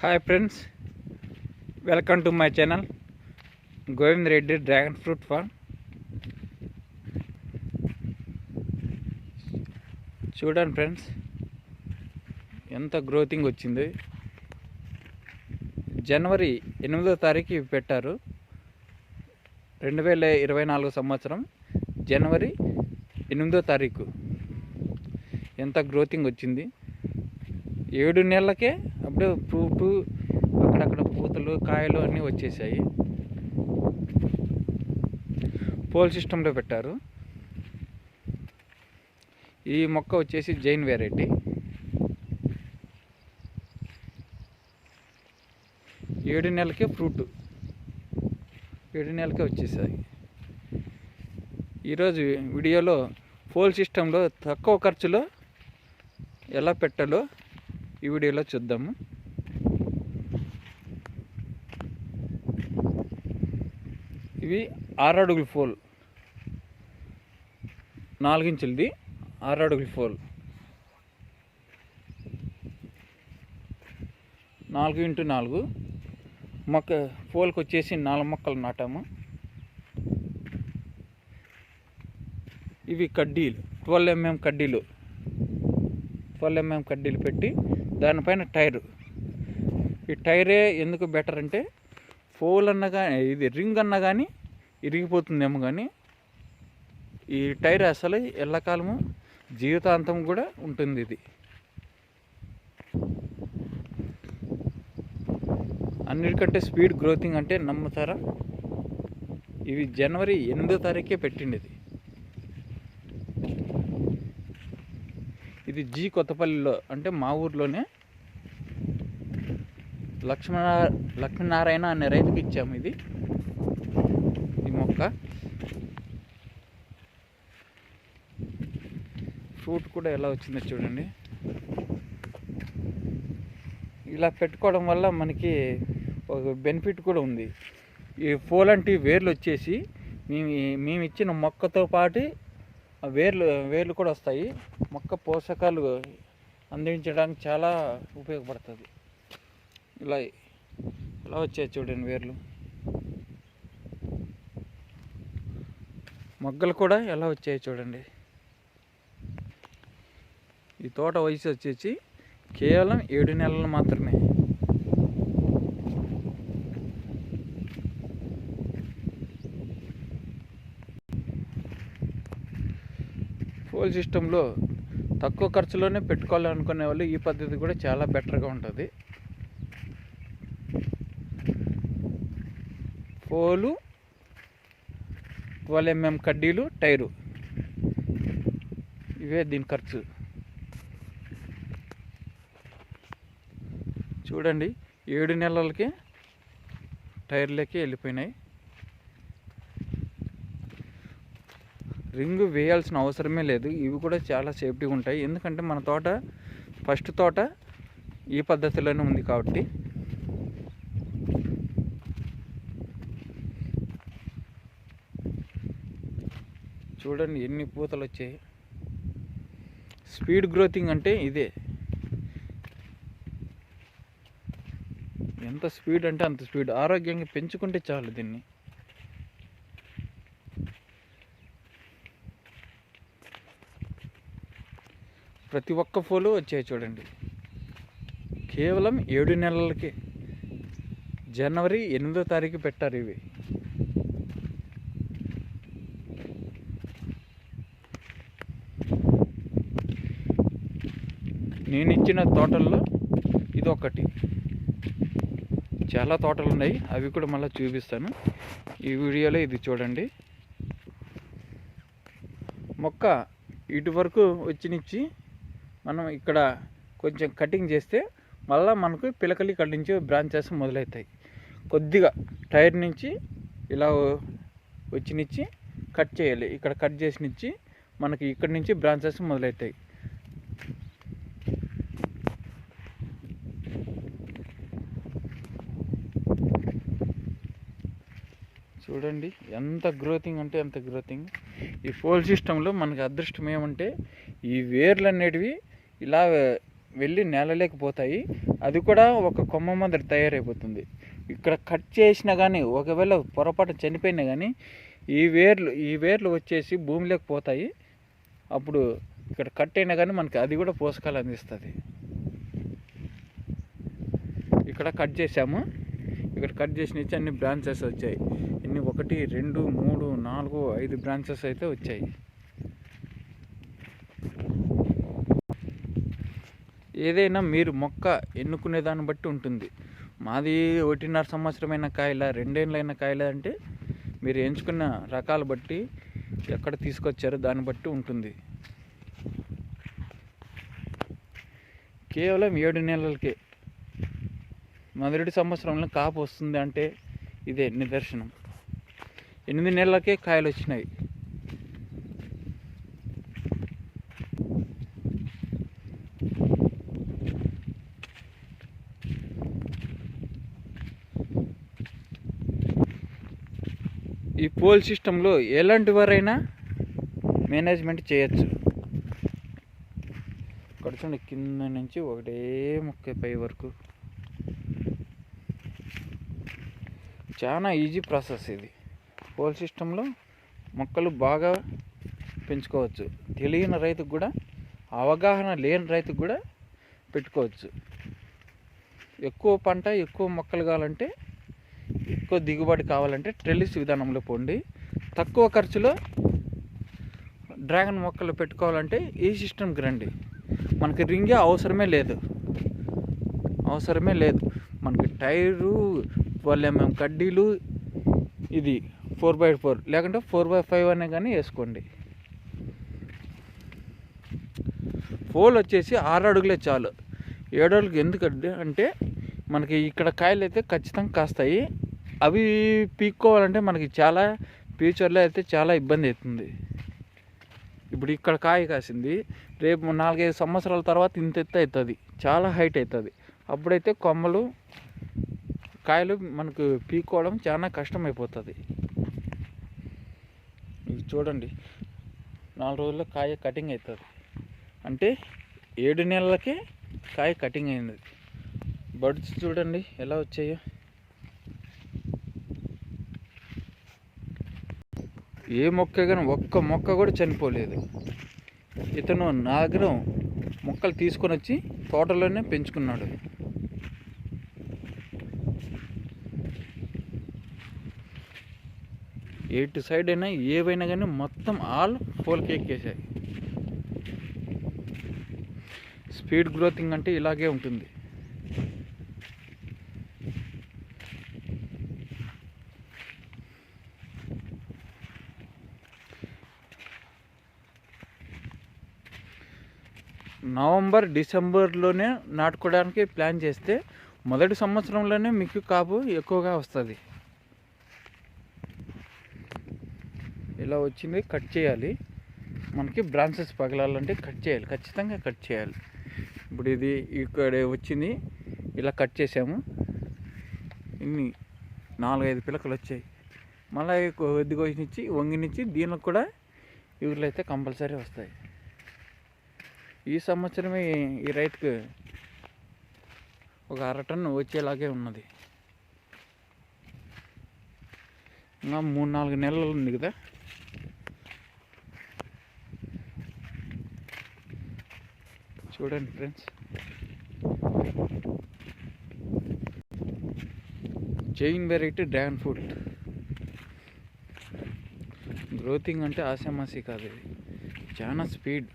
Hi friends, welcome to my channel Govind Reddy dragon fruit farm. చూడండి friends, ఎంత గ్రోతింగ్ వచ్చింది. జనవరి 8వ తారీఖు ఇవి పెట్టారు. 2024 సంవత్సరం జనవరి 8వ తారీఖు ఎంత గ్రోతింగ్ వచ్చింది. 7 నెలలకే అప్పుడే ఫ్రూటు, అక్కడక్కడ పూతలు, కాయలు అన్నీ వచ్చేసాయి. పోల్ సిస్టంలో పెట్టారు. ఈ మొక్క వచ్చేసి జైన్ వెరైటీ. 7 నెలలకే ఫ్రూట్, 7 నెలలకే వచ్చేసాయి. ఈరోజు వీడియోలో పోల్ సిస్టంలో తక్కువ ఖర్చులో ఎలా పెట్టాలో ఈ వీడియోలో చూద్దాము. ఇవి 6 అడుగుల పోల్, 4 ఇంచులది 6 అడుగుల పోల్, 4x4 మొక్క పోల్కి వచ్చేసి 4 మొక్కలు నాటాము. ఇవి కడ్డీలు, 12 mm కడ్డీలు, 12 mm కడ్డీలు పెట్టి దానిపైన టైరు. ఈ టైరే ఎందుకు బెటర్ అంటే, పోల్ అన్నా కానీ, ఇది రింగ్ అన్నా కానీ ఇరిగిపోతుందేమో, కానీ ఈ టైర్ అసలు ఎల్లకాలము జీవితాంతం కూడా ఉంటుంది. ఇది అన్నిటికంటే స్పీడ్ గ్రోతింగ్ అంటే నమ్ముతారా? ఇవి జనవరి 8వ తారీఖే పెట్టిండేది. ఇది జీ కొత్తపల్లిలో, అంటే మా ఊర్లోనే లక్ష్మీనారాయణ అనే రైతుకి ఇచ్చాము. ఇది ఈ మొక్క ఫ్రూట్ కూడా ఎలా వచ్చిందో చూడండి. ఇలా పెట్టుకోవడం వల్ల మనకి ఒక బెనిఫిట్ కూడా ఉంది. ఈ పోలంటి వేర్లు వచ్చేసి మేము ఇచ్చిన మొక్కతో పాటు ఆ వేర్లు కూడా వస్తాయి. మొక్క పోషకాలు అందించడానికి చాలా ఉపయోగపడుతుంది. ఇలా వచ్చాయి చూడండి వేర్లు. మొగ్గలు కూడా ఎలా వచ్చాయి చూడండి. ఈ తోట వయసు వచ్చేసి కేవలం 7 నెలలు మాత్రమే. పోల్ సిస్టంలో తక్కువ ఖర్చులోనే పెట్టుకోవాలనుకునే వాళ్ళు ఈ పద్ధతి కూడా చాలా బెటర్గా ఉంటుంది. పోలు, 12 mm కడ్డీలు, టైరు, ఇవే దీని ఖర్చు. చూడండి, 7 నెలలకే టైర్లకి వెళ్ళిపోయినాయి. రింగు వేయాల్సిన అవసరమే లేదు. ఇవి కూడా చాలా సేఫ్టీగా ఉంటాయి. ఎందుకంటే మన తోట ఫస్ట్ తోట ఈ పద్ధతిలోనే ఉంది కాబట్టి. చూడండి ఎన్ని పూతలు వచ్చాయి. స్పీడ్ గ్రోతింగ్ అంటే ఇదే. ఎంత స్పీడ్ అంటే అంత స్పీడ్. ఆరోగ్యంగా పెంచుకుంటే చాలు దీన్ని. ప్రతి ఒక్క పూలు వచ్చాయి చూడండి. కేవలం 7 నెలలకే జనవరి 8వ తారీఖు పెట్టారు ఇవి. నేను ఇచ్చిన తోటల్లో ఇది ఒకటి. చాలా తోటలు ఉన్నాయి, అవి కూడా మళ్ళీ చూపిస్తాను ఈ వీడియోలో. ఇది చూడండి, మొక్క ఇటు వరకు వచ్చినిచ్చి మనం ఇక్కడ కొంచెం కటింగ్ చేస్తే మళ్ళీ మనకు పిలకలు ఇక్కడ నుంచి బ్రాంచెస్ మొదలవుతాయి. కొద్దిగా టైర్ నుంచి ఇలా వచ్చినిచ్చి కట్ చేయాలి. ఇక్కడ కట్ చేసినిచ్చి మనకి ఇక్కడ నుంచి బ్రాంచెస్ మొదలవుతాయి. చూడండి ఎంత గ్రోతింగ్ అంటే ఎంత గ్రోతింగ్. ఈ పోల్ సిస్టంలో మనకి అదృష్టం ఏమంటే, ఈ వేర్లు అనేటివి ఇలా వెళ్ళి నేలలోకి పోతాయి. అది కూడా ఒక కొమ్మ మాదిరి తయారైపోతుంది. ఇక్కడ కట్ చేసినా కానీ ఒకవేళ పొరపాటు చనిపోయినా కానీ ఈ వేర్లు వచ్చేసి భూమిలోకి పోతాయి. అప్పుడు ఇక్కడ కట్ అయినా కానీ మనకి అది కూడా పోషకాలు అందిస్తుంది. ఇక్కడ కట్ చేసాము. ఇక్కడ కట్ చేసిన అన్ని బ్రాంచెస్ వచ్చాయి. ఇన్ని 1 2 3 4 5 బ్రాంచెస్ అయితే వచ్చాయి. ఏదైనా మీరు మొక్క ఎన్నుకునే దాన్ని బట్టి ఉంటుంది. మాది 1.5 సంవత్సరమైన కాయల 2 ఏళ్ళైన కాయల అంటే మీరు ఎంచుకున్న రకాలు బట్టి ఎక్కడ తీసుకొచ్చారో దాన్ని బట్టి ఉంటుంది. కేవలం 7 నెలలకే మొదటి సంవత్సరంలో కాపు వస్తుంది అంటే ఇదే నిదర్శనం. 8 నెలలకే కాయలు వచ్చినాయి. ఈ పోల్ సిస్టంలో ఎలాంటి వారైనా మేనేజ్మెంట్ చేయొచ్చు. ఇక్కడ చూడండి, కింద నుంచి ఒకటే మొక్క పై వరకు చాలా ఈజీ ప్రాసెస్ ఇది. పోల్ సిస్టంలో మొక్కలు బాగా పెంచుకోవచ్చు. తెలియని రైతుకు కూడా, అవగాహన లేని రైతుకు కూడా పెట్టుకోవచ్చు. ఎక్కువ పంట, ఎక్కువ మొక్కలు కావాలంటే, ఎక్కువ దిగుబడి కావాలంటే ట్రెల్లిస్ విధానంలో పోండి. తక్కువ ఖర్చులో డ్రాగన్ మొక్కలు పెట్టుకోవాలంటే ఈ సిస్టమ్కి రండి. మనకి రింగే అవసరమే లేదు. మనకి టైరు 12 mm కడ్డీలు, ఇది 4x4 లేకుంటే 4x5 అనే కానీ వేసుకోండి. పోల్ వచ్చేసి 6 అడుగులే చాలు. 7 అడుగులు ఎందుకంటే మనకి ఇక్కడ కాయలు అయితే ఖచ్చితంగా కాస్తాయి. అవి పీక్కోవాలంటే మనకి చాలా ఫ్యూచర్లో అయితే చాలా ఇబ్బంది అవుతుంది. ఇప్పుడు ఇక్కడ కాయ కాసింది, రేపు 4-5 సంవత్సరాల తర్వాత ఇంత ఎత్తు అవుతుంది, చాలా హైట్ అవుతుంది. అప్పుడైతే కొమ్మలు కాయలు మనకు పీక్కోవడం చాలా కష్టమైపోతుంది. ఇది చూడండి, 4 రోజుల్లో కాయ కటింగ్ అవుతుంది. అంటే 7 నెలలకే కాయ కటింగ్ అయింది. బడ్స్ చూడండి ఎలా వచ్చాయో. ఏ మొక్క కానీ ఒక్క మొక్క కూడా చనిపోలేదు. ఇతను నా దగ్గర మొక్కలు తీసుకొని వచ్చి తోటలోనే పెంచుకున్నాడు. ఎటు సైడ్ అయినా ఏవైనా కానీ మొత్తం ఆల్ పోల్కి ఎక్కేసాయి. స్పీడ్ గ్రోతింగ్ అంటే ఇలాగే ఉంటుంది. నవంబర్ డిసెంబర్లోనే నాటుకోవడానికి ప్లాన్ చేస్తే మొదటి సంవత్సరంలోనే మీకు కాపు ఎక్కువగా వస్తుంది. ఇలా వచ్చింది కట్ చేయాలి. మనకి బ్రాంచెస్ పగలాలంటే కట్ చేయాలి, ఖచ్చితంగా కట్ చేయాలి. ఇప్పుడు ఇది ఇక్కడ వచ్చింది, ఇలా కట్ చేసాము. ఇన్ని 4-5 పిలకలు వచ్చాయి. మళ్ళీ కొద్దిగోనిచ్చి వంగినిచ్చి దీనికి కూడా ఇవులు అయితే కంపల్సరీ వస్తాయి. ఈ సంవత్సరమే ఈ రైతుకు ఒక 1/2 టన్ను వచ్చేలాగే ఉన్నది. ఇంకా 3-4 నెలలు ఉంది కదా. చూడండి friends, chain variety dragon fruit గ్రోతింగ్ అంటే ఆశామాసి కాదు, ఇది చాలా స్పీడ్.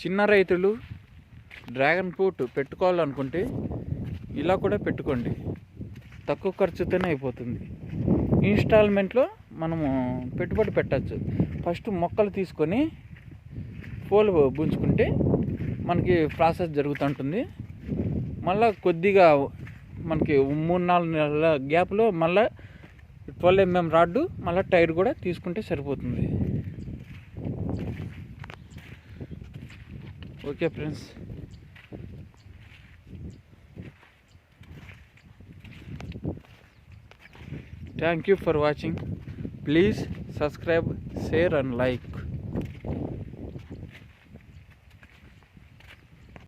చిన్న రైతులు డ్రాగన్ ఫ్రూట్ పెట్టుకోవాలనుకుంటే ఇలా కూడా పెట్టుకోండి, తక్కువ ఖర్చుతోనే అయిపోతుంది. ఇన్స్టాల్మెంట్లో మనము పెట్టుబడి పెట్టచ్చు. ఫస్ట్ మొక్కలు తీసుకొని పూలు పుంజుకుంటే మనకి ప్రాసెస్ జరుగుతుంటుంది. మళ్ళీ కొద్దిగా మనకి 3-4 నెలల గ్యాప్లో మళ్ళీ 12 mm రాడ్డు, మళ్ళీ టైర్ కూడా తీసుకుంటే సరిపోతుంది. Okay friends, thank you for watching. Please subscribe, share and like.